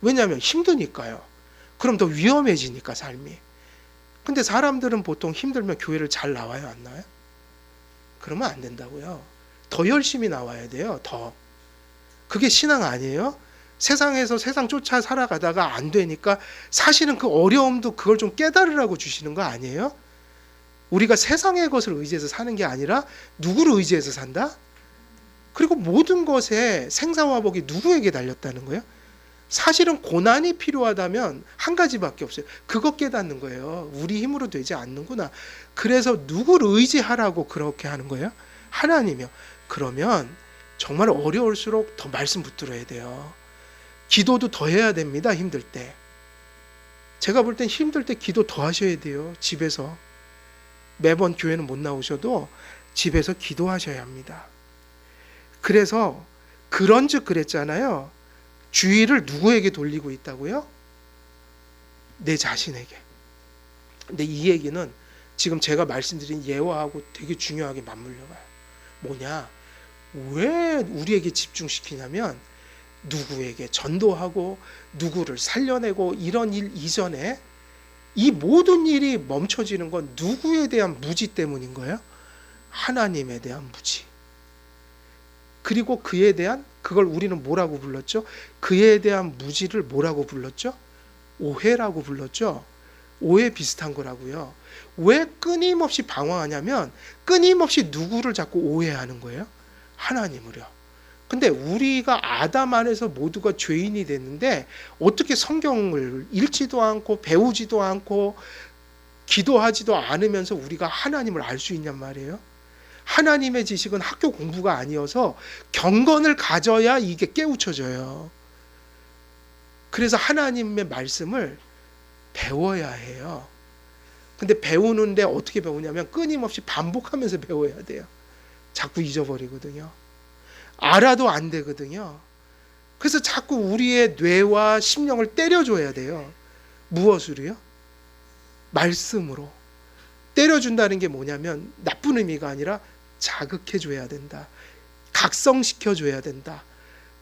왜냐하면 힘드니까요. 그럼 더 위험해지니까 삶이. 근데 사람들은 보통 힘들면 교회를 잘 나와요, 안 나와요? 그러면 안 된다고요. 더 열심히 나와야 돼요. 더. 그게 신앙 아니에요? 세상에서 세상 쫓아 살아가다가 안 되니까 사실은 그 어려움도 그걸 좀 깨달으라고 주시는 거 아니에요? 우리가 세상의 것을 의지해서 사는 게 아니라 누구를 의지해서 산다? 그리고 모든 것의 생사화복이 누구에게 달렸다는 거예요? 사실은 고난이 필요하다면 한 가지밖에 없어요. 그거 깨닫는 거예요. 우리 힘으로 되지 않는구나. 그래서 누구를 의지하라고 그렇게 하는 거예요? 하나님이요. 그러면 정말 어려울수록 더 말씀 붙들어야 돼요. 기도도 더 해야 됩니다. 힘들 때. 제가 볼 땐 힘들 때 기도 더 하셔야 돼요. 집에서. 매번 교회는 못 나오셔도 집에서 기도하셔야 합니다. 그래서 그런즉 그랬잖아요. 주의를 누구에게 돌리고 있다고요? 내 자신에게. 근데 이 얘기는 지금 제가 말씀드린 예화하고 되게 중요하게 맞물려 가요. 뭐냐? 왜 우리에게 집중시키냐면 누구에게 전도하고 누구를 살려내고 이런 일 이전에 이 모든 일이 멈춰지는 건 누구에 대한 무지 때문인 거예요? 하나님에 대한 무지. 그리고 그에 대한, 그걸 우리는 뭐라고 불렀죠? 그에 대한 무지를 뭐라고 불렀죠? 오해라고 불렀죠. 오해 비슷한 거라고요. 왜 끊임없이 방황하냐면 끊임없이 누구를 자꾸 오해하는 거예요? 하나님을요. 근데 우리가 아담 안에서 모두가 죄인이 됐는데 어떻게 성경을 읽지도 않고 배우지도 않고 기도하지도 않으면서 우리가 하나님을 알 수 있냔 말이에요. 하나님의 지식은 학교 공부가 아니어서 경건을 가져야 이게 깨우쳐져요. 그래서 하나님의 말씀을 배워야 해요. 근데 배우는데 어떻게 배우냐면 끊임없이 반복하면서 배워야 돼요. 자꾸 잊어버리거든요. 알아도 안 되거든요. 그래서 자꾸 우리의 뇌와 심령을 때려줘야 돼요. 무엇으로요? 말씀으로. 때려준다는 게 뭐냐면 나쁜 의미가 아니라 자극해줘야 된다. 각성시켜줘야 된다.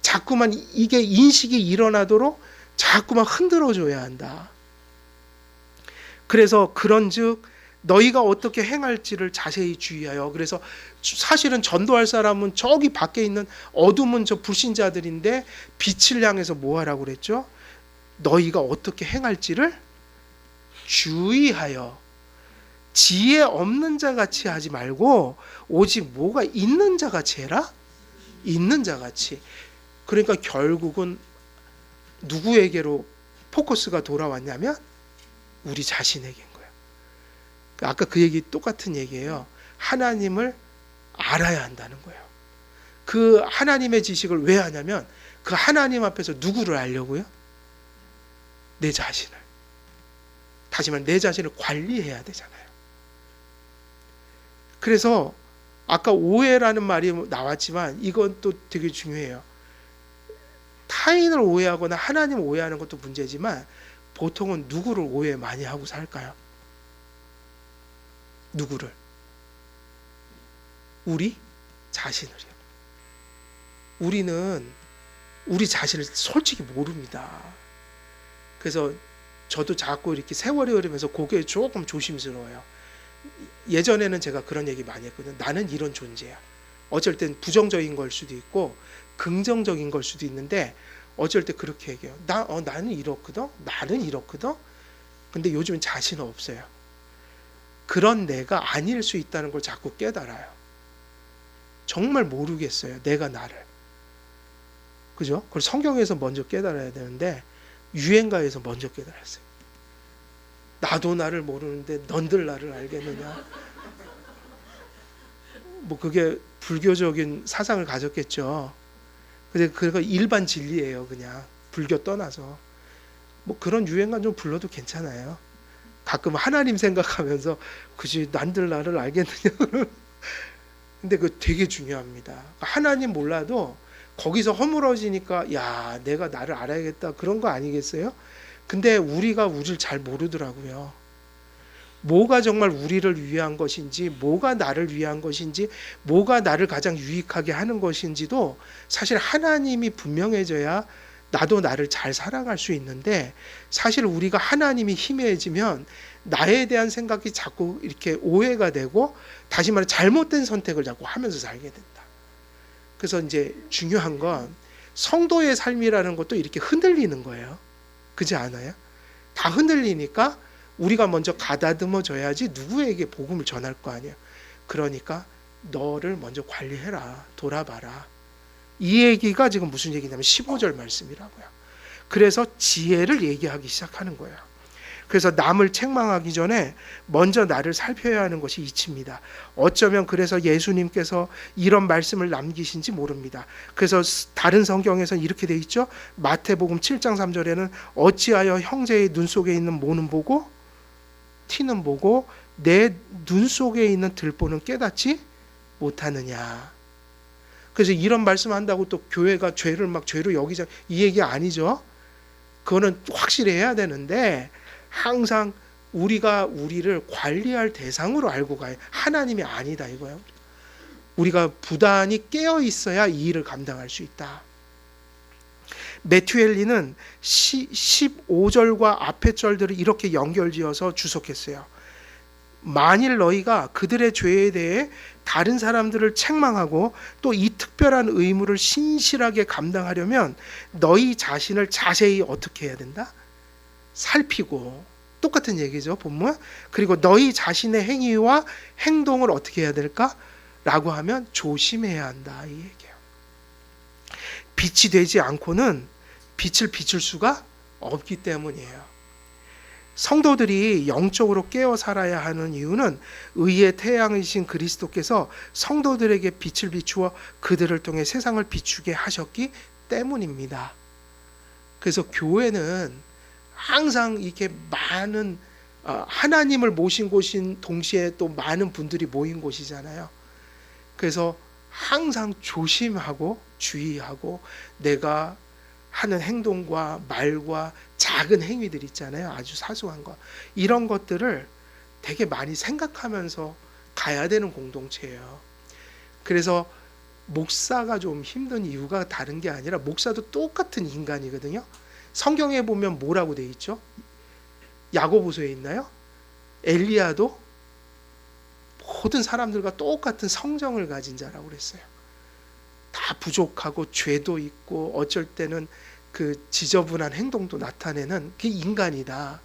자꾸만 이게 인식이 일어나도록 자꾸만 흔들어줘야 한다. 그래서 그런즉 너희가 어떻게 행할지를 자세히 주의하여. 그래서 사실은 전도할 사람은 저기 밖에 있는 어둠은 저 불신자들인데 빛을 향해서 뭐 하라고 그랬죠? 너희가 어떻게 행할지를 주의하여. 지혜 없는 자 같이 하지 말고 오직 뭐가 있는 자 같이 해라? 있는 자 같이. 그러니까 결국은 누구에게로 포커스가 돌아왔냐면 우리 자신에게인 거예요. 아까 그 얘기 똑같은 얘기예요. 하나님을 알아야 한다는 거예요. 그 하나님의 지식을 왜 하냐면 그 하나님 앞에서 누구를 알려고요? 내 자신을. 다시 말해 내 자신을 관리해야 되잖아요. 그래서 아까 오해라는 말이 나왔지만 이건 또 되게 중요해요. 타인을 오해하거나 하나님을 오해하는 것도 문제지만 보통은 누구를 오해 많이 하고 살까요? 누구를? 우리 자신을요. 우리는 우리 자신을 솔직히 모릅니다. 그래서 저도 자꾸 이렇게 세월이 흐르면서 그게 조금 조심스러워요. 예전에는 제가 그런 얘기 많이 했거든요. 나는 이런 존재야. 어쩔 땐 부정적인 걸 수도 있고 긍정적인 걸 수도 있는데 어쩔 때 그렇게 얘기해요. 나는 이렇거든. 나는 이렇거든. 근데 요즘은 자신 없어요. 그런 내가 아닐 수 있다는 걸 자꾸 깨달아요. 정말 모르겠어요. 내가 나를. 그죠? 그걸 성경에서 먼저 깨달아야 되는데 유행가에서 먼저 깨달았어요. 나도 나를 모르는데 넌들 나를 알겠느냐. 뭐 그게 불교적인 사상을 가졌겠죠. 근데 그거 일반 진리예요. 그냥 불교 떠나서 뭐 그런 유행가 좀 불러도 괜찮아요. 가끔 하나님 생각하면서 그지 난들 나를 알겠느냐. 근데 그거 되게 중요합니다. 하나님 몰라도 거기서 허물어지니까 야 내가 나를 알아야겠다 그런 거 아니겠어요? 근데 우리가 우리를 잘 모르더라고요. 뭐가 정말 우리를 위한 것인지, 뭐가 나를 위한 것인지, 뭐가 나를 가장 유익하게 하는 것인지도 사실 하나님이 분명해져야 나도 나를 잘 살아갈 수 있는데 사실 우리가 하나님이 희미해지면 나에 대한 생각이 자꾸 이렇게 오해가 되고 다시 말해 잘못된 선택을 자꾸 하면서 살게 된다. 그래서 이제 중요한 건 성도의 삶이라는 것도 이렇게 흔들리는 거예요. 그렇지 않아요? 다 흔들리니까 우리가 먼저 가다듬어져야지 누구에게 복음을 전할 거 아니에요. 그러니까 너를 먼저 관리해라. 돌아봐라. 이 얘기가 지금 무슨 얘기냐면 15절 말씀이라고요. 그래서 지혜를 얘기하기 시작하는 거예요. 그래서 남을 책망하기 전에 먼저 나를 살펴야 하는 것이 이치입니다. 어쩌면 그래서 예수님께서 이런 말씀을 남기신지 모릅니다. 그래서 다른 성경에서는 이렇게 돼 있죠. 마태복음 7장 3절에는 어찌하여 형제의 눈 속에 있는 모는 보고 티는 보고 내 눈 속에 있는 들보는 깨닫지 못하느냐. 그래서 이런 말씀한다고 또 교회가 죄를 막 죄로 여기자 이 얘기 아니죠. 그거는 확실히 해야 되는데 항상 우리가 우리를 관리할 대상으로 알고 가요. 하나님이 아니다 이거예요. 우리가 부단히 깨어 있어야 이 일을 감당할 수 있다. 매튜 헨리는 15절과 앞의 절들을 이렇게 연결지어서 주석했어요. 만일 너희가 그들의 죄에 대해 다른 사람들을 책망하고 또 이 특별한 의무를 신실하게 감당하려면 너희 자신을 자세히 어떻게 해야 된다? 살피고, 똑같은 얘기죠 본문. 그리고 너희 자신의 행위와 행동을 어떻게 해야 될까? 라고 하면 조심해야 한다 이 얘기예요. 빛이 되지 않고는 빛을 비출 수가 없기 때문이에요. 성도들이 영적으로 깨어 살아야 하는 이유는 의의 태양이신 그리스도께서 성도들에게 빛을 비추어 그들을 통해 세상을 비추게 하셨기 때문입니다. 그래서 교회는 항상 이렇게 많은 하나님을 모신 곳인 동시에 또 많은 분들이 모인 곳이잖아요. 그래서 항상 조심하고 주의하고 내가 하는 행동과 말과 작은 행위들 있잖아요. 아주 사소한 거. 이런 것들을 되게 많이 생각하면서 가야 되는 공동체예요. 그래서 목사가 좀 힘든 이유가 다른 게 아니라 목사도 똑같은 인간이거든요. 성경에 보면 뭐라고 돼 있죠? 야고보서에 있나요? 엘리야도 모든 사람들과 똑같은 성정을 가진 자라고 그랬어요. 다 부족하고 죄도 있고 어쩔 때는 그 지저분한 행동도 나타내는 그 인간이다.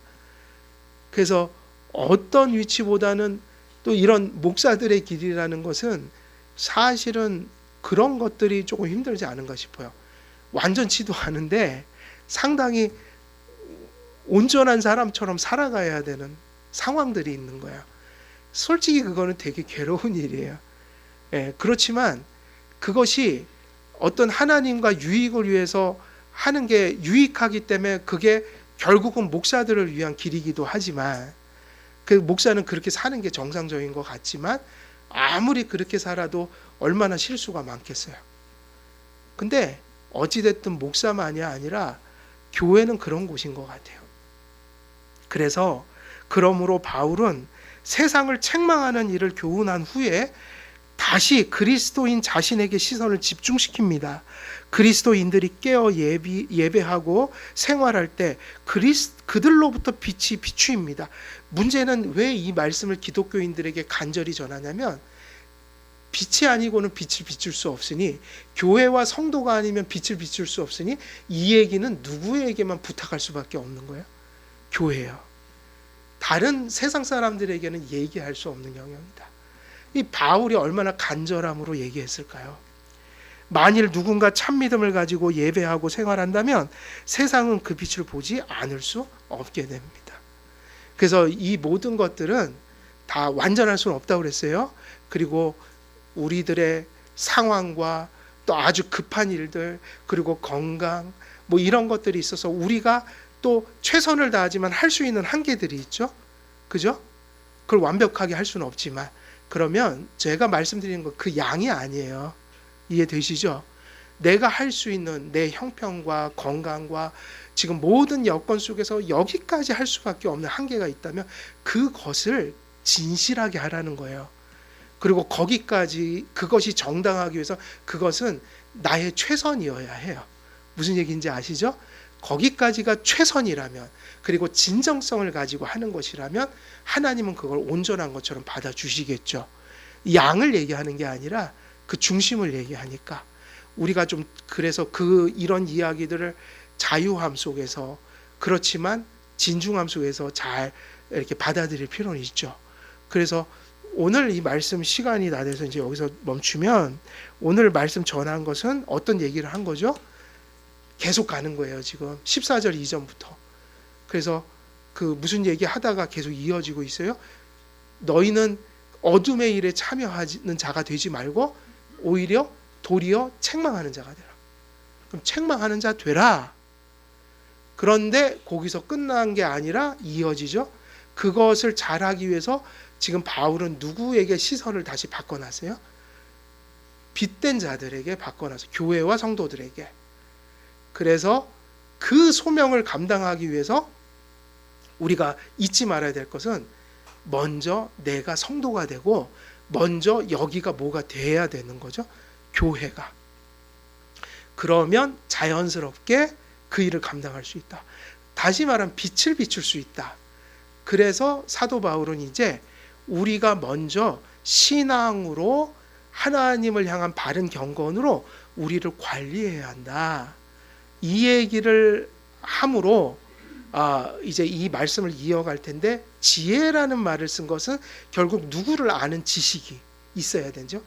그래서 어떤 위치보다는 또 이런 목사들의 길이라는 것은 사실은 그런 것들이 조금 힘들지 않은가 싶어요. 완전치도 않은데 상당히 온전한 사람처럼 살아가야 되는 상황들이 있는 거예요. 솔직히 그거는 되게 괴로운 일이에요. 예, 그렇지만 그것이 어떤 하나님과 유익을 위해서 하는 게 유익하기 때문에 그게 결국은 목사들을 위한 길이기도 하지만 그 목사는 그렇게 사는 게 정상적인 것 같지만 아무리 그렇게 살아도 얼마나 실수가 많겠어요. 근데 어찌됐든 목사만이 아니라 교회는 그런 곳인 것 같아요. 그래서 그러므로 바울은 세상을 책망하는 일을 교훈한 후에 다시 그리스도인 자신에게 시선을 집중시킵니다. 그리스도인들이 깨어 예배하고 생활할 때 그들로부터 빛이 비추입니다. 문제는 왜 이 말씀을 기독교인들에게 간절히 전하냐면 빛이 아니고는 빛을 비출 수 없으니 교회와 성도가 아니면 빛을 비출 수 없으니 이 얘기는 누구에게만 부탁할 수밖에 없는 거예요? 교회예요. 다른 세상 사람들에게는 얘기할 수 없는 영역이다. 이 바울이 얼마나 간절함으로 얘기했을까요? 만일 누군가 참 믿음을 가지고 예배하고 생활한다면 세상은 그 빛을 보지 않을 수 없게 됩니다. 그래서 이 모든 것들은 다 완전할 수는 없다고 그랬어요. 그리고 우리들의 상황과 또 아주 급한 일들 그리고 건강 뭐 이런 것들이 있어서 우리가 또 최선을 다하지만 할 수 있는 한계들이 있죠. 그죠? 그걸 완벽하게 할 수는 없지만 그러면 제가 말씀드리는 거 그 양이 아니에요. 이해되시죠? 내가 할 수 있는 내 형편과 건강과 지금 모든 여건 속에서 여기까지 할 수밖에 없는 한계가 있다면 그것을 진실하게 하라는 거예요. 그리고 거기까지 그것이 정당하기 위해서 그것은 나의 최선이어야 해요. 무슨 얘기인지 아시죠? 거기까지가 최선이라면 그리고 진정성을 가지고 하는 것이라면 하나님은 그걸 온전한 것처럼 받아주시겠죠. 양을 얘기하는 게 아니라 그 중심을 얘기하니까 우리가 좀 그래서 이런 이야기들을 자유함 속에서 그렇지만 진중함 속에서 잘 이렇게 받아들일 필요는 있죠. 그래서 오늘 이 말씀 시간이 다 돼서 이제 여기서 멈추면 오늘 말씀 전한 것은 어떤 얘기를 한 거죠? 계속 가는 거예요, 지금. 14절 이전부터. 그래서 그 무슨 얘기 하다가 계속 이어지고 있어요. 너희는 어둠의 일에 참여하는 자가 되지 말고 오히려 도리어 책망하는 자가 되라. 그럼 책망하는 자 되라. 그런데 거기서 끝난 게 아니라 이어지죠. 그것을 잘하기 위해서 지금 바울은 누구에게 시선을 다시 바꿔놨어요? 빚된 자들에게 바꿔놔서 교회와 성도들에게. 그래서 그 소명을 감당하기 위해서 우리가 잊지 말아야 될 것은 먼저 내가 성도가 되고 먼저 여기가 뭐가 돼야 되는 거죠? 교회가. 그러면 자연스럽게 그 일을 감당할 수 있다. 다시 말하면 빛을 비출 수 있다. 그래서 사도 바울은 이제 우리가 먼저 신앙으로 하나님을 향한 바른 경건으로 우리를 관리해야 한다. 이 얘기를 함으로 이제 이 말씀을 이어갈 텐데, 지혜라는 말을 쓴 것은 결국 누구를 아는 지식이 있어야 되죠.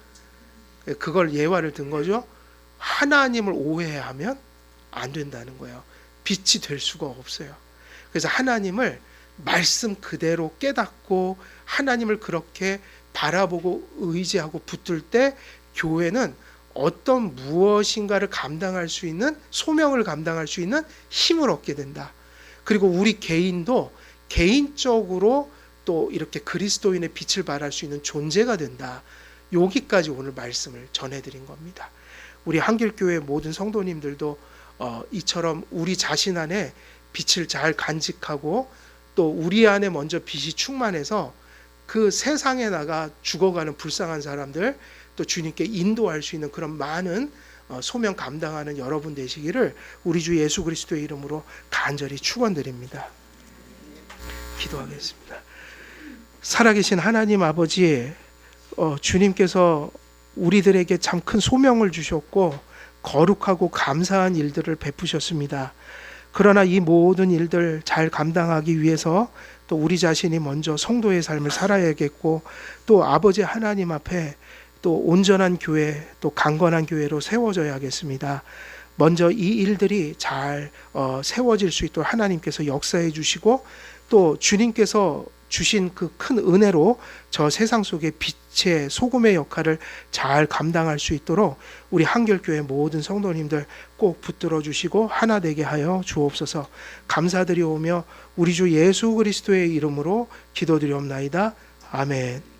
그걸 예화를 든 거죠. 하나님을 오해하면 안 된다는 거예요. 빛이 될 수가 없어요. 그래서 하나님을 말씀 그대로 깨닫고 하나님을 그렇게 바라보고 의지하고 붙들 때 교회는 어떤 무엇인가를 감당할 수 있는, 소명을 감당할 수 있는 힘을 얻게 된다. 그리고 우리 개인도 개인적으로 또 이렇게 그리스도인의 빛을 발할 수 있는 존재가 된다. 여기까지 오늘 말씀을 전해드린 겁니다. 우리 한길교회 모든 성도님들도 이처럼 우리 자신 안에 빛을 잘 간직하고 또 우리 안에 먼저 빛이 충만해서 그 세상에 나가 죽어가는 불쌍한 사람들 또 주님께 인도할 수 있는 그런 많은 소명 감당하는 여러분 되시기를 우리 주 예수 그리스도의 이름으로 간절히 축원드립니다. 기도하겠습니다. 살아계신 하나님 아버지, 주님께서 우리들에게 참 큰 소명을 주셨고 거룩하고 감사한 일들을 베푸셨습니다. 그러나 이 모든 일들 잘 감당하기 위해서 또 우리 자신이 먼저 성도의 삶을 살아야겠고 또 아버지 하나님 앞에 또 온전한 교회, 또 강건한 교회로 세워져야겠습니다. 먼저 이 일들이 잘 세워질 수 있도록 하나님께서 역사해 주시고 또 주님께서 주신 그 큰 은혜로 저 세상 속에 빛의 소금의 역할을 잘 감당할 수 있도록 우리 한길교회 모든 성도님들 꼭 붙들어 주시고 하나 되게 하여 주옵소서. 감사드리오며 우리 주 예수 그리스도의 이름으로 기도드리옵나이다. 아멘.